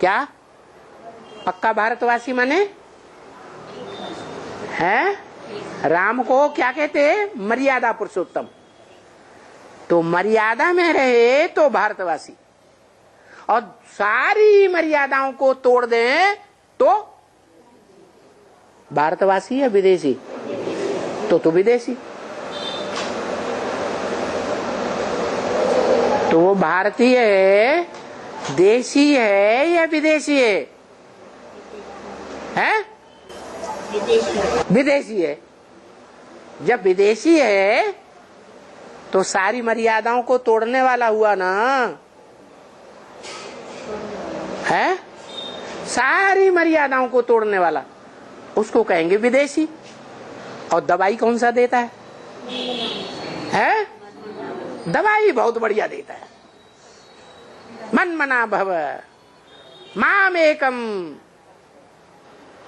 क्या पक्का भारतवासी माने है? राम को क्या कहते हैं? मर्यादा पुरुषोत्तम। तो मर्यादा में रहे तो भारतवासी, और सारी मर्यादाओं को तोड़ दें तो भारतवासी या विदेशी? तो विदेशी। तो वो भारतीय है, देशी है या विदेशी है? हैं? विदेशी है। जब विदेशी है तो सारी मर्यादाओं को तोड़ने वाला हुआ ना, है? सारी मर्यादाओं को तोड़ने वाला, उसको कहेंगे विदेशी। और दवाई कौन सा देता है? हैं? दवाई बहुत बढ़िया देता है। मन मना भव माम एकम,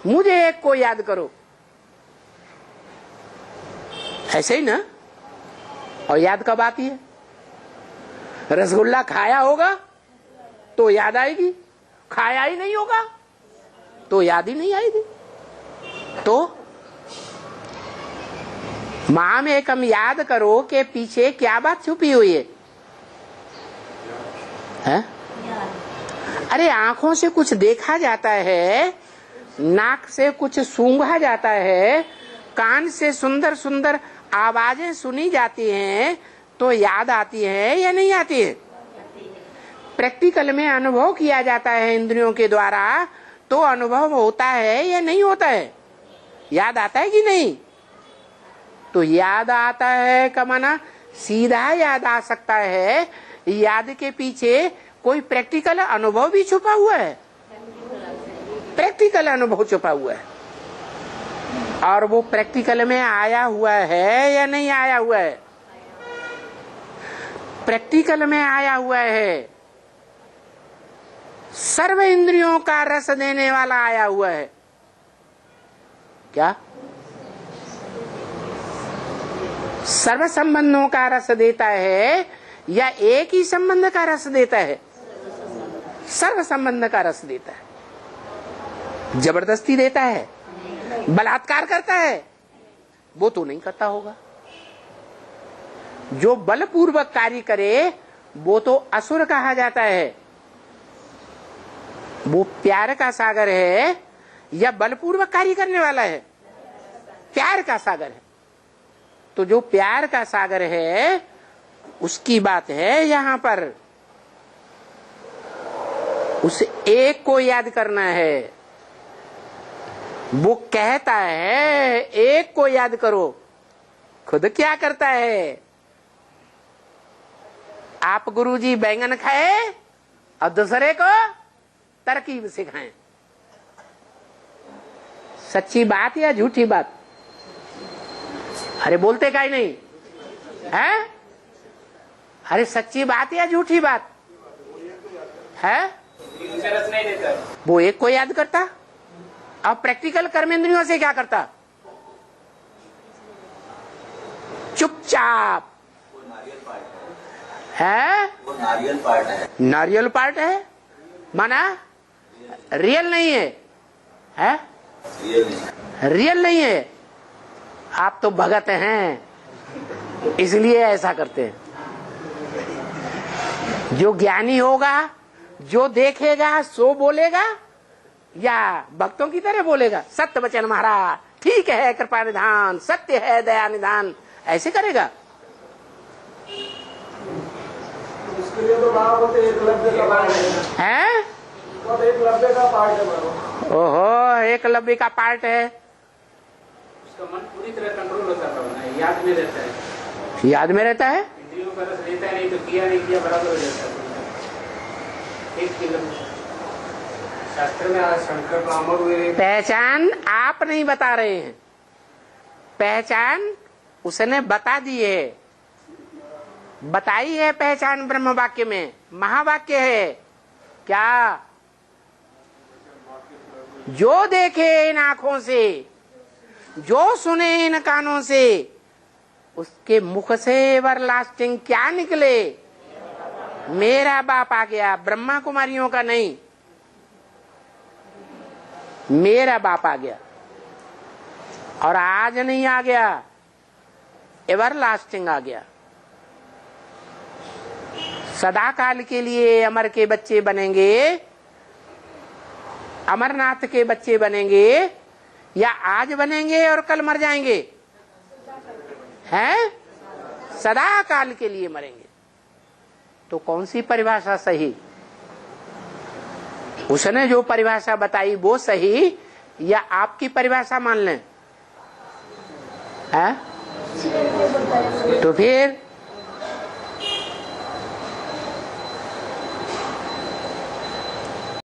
मुझे एक को याद करो। ऐसे ही ना? और याद कब आती है? रसगुल्ला खाया होगा तो याद आएगी, खाया ही नहीं होगा तो याद ही नहीं आएगी। तो माम एकम याद करो के पीछे क्या बात छुपी हुई है? अरे आंखों से कुछ देखा जाता है, नाक से कुछ सूंघा जाता है, कान से सुंदर सुंदर आवाजें सुनी जाती हैं, तो याद आती है या नहीं आती है? प्रैक्टिकल में अनुभव किया जाता है इंद्रियों के द्वारा, तो अनुभव होता है या नहीं होता है? याद आता है कि नहीं? तो याद आता है का माना सीधा याद आ सकता है, याद के पीछे कोई प्रैक्टिकल अनुभव भी छुपा हुआ है। प्रैक्टिकल अनुभव छुपा हुआ है, और वो प्रैक्टिकल में आया हुआ है या नहीं आया हुआ है? प्रैक्टिकल में आया हुआ है। सर्व इंद्रियों का रस देने वाला आया हुआ है। क्या? सर्व संबंधों का रस देता है या एक ही संबंध का रस देता है? सर्व संबंध का रस देता है। जबरदस्ती देता है, बलात्कार करता है, वो तो नहीं करता होगा। जो बलपूर्वक कार्य करे वो तो असुर कहा जाता है। वो प्यार का सागर है या बलपूर्वक कार्य करने वाला है? प्यार का सागर है। तो जो प्यार का सागर है उसकी बात है यहाँ पर। उस एक को याद करना है। वो कहता है एक को याद करो, खुद क्या करता है? आप गुरुजी बैंगन खाए और दूसरे को तरकीब सिखाएं। सच्ची बात या झूठी बात? अरे बोलते का ही नहीं है? अरे सच्ची बात या झूठी बात है? वो एक को याद करता, अब प्रैक्टिकल कर्मेंद्रियों से क्या करता? चुपचाप है। वो नारियल पार्ट है। नारियल पार्ट है माना रियल नहीं है, है? रियल नहीं है। आप तो भगत हैं इसलिए ऐसा करते हैं। जो ज्ञानी होगा, जो देखेगा सो बोलेगा, या भक्तों की तरह बोलेगा सत्य वचन महाराज, ठीक है कृपा निधान, सत्य है दया निधान, ऐसे करेगा? इसके लिए तो एकलव्य का पार्ट है। एकलव्य का पार्ट है। ओहो, एकलव्य का पार्ट है। उसका मन पूरी तरह कंट्रोल होता है, याद में रहता है। याद में रहता है। इंद्रियों का रस रहता है, नहीं तो किया नहीं किया बराबर हो जाता है। शास्त्र में शंकर ब्राह्मण हुए। पहचान आप नहीं बता रहे हैं, पहचान उसने बता दी है, बताई है पहचान ब्रह्म वाक्य में, महावाक्य है। क्या? जो देखे इन आंखों से, जो सुने इन कानों से, उसके मुख से एवरलास्टिंग क्या निकले? मेरा बाप आ गया, ब्रह्मा कुमारियों का नहीं। मेरा बाप आ गया और आज नहीं आ गया, एवर लास्टिंग आ गया। सदा काल के लिए अमर के बच्चे बनेंगे, अमरनाथ के बच्चे बनेंगे, या आज बनेंगे और कल मर जाएंगे? हैं? सदा काल के लिए मरेंगे। तो कौन सी परिभाषा सही? उसने जो परिभाषा बताई वो सही, या आपकी परिभाषा मान लें? है? तो फिर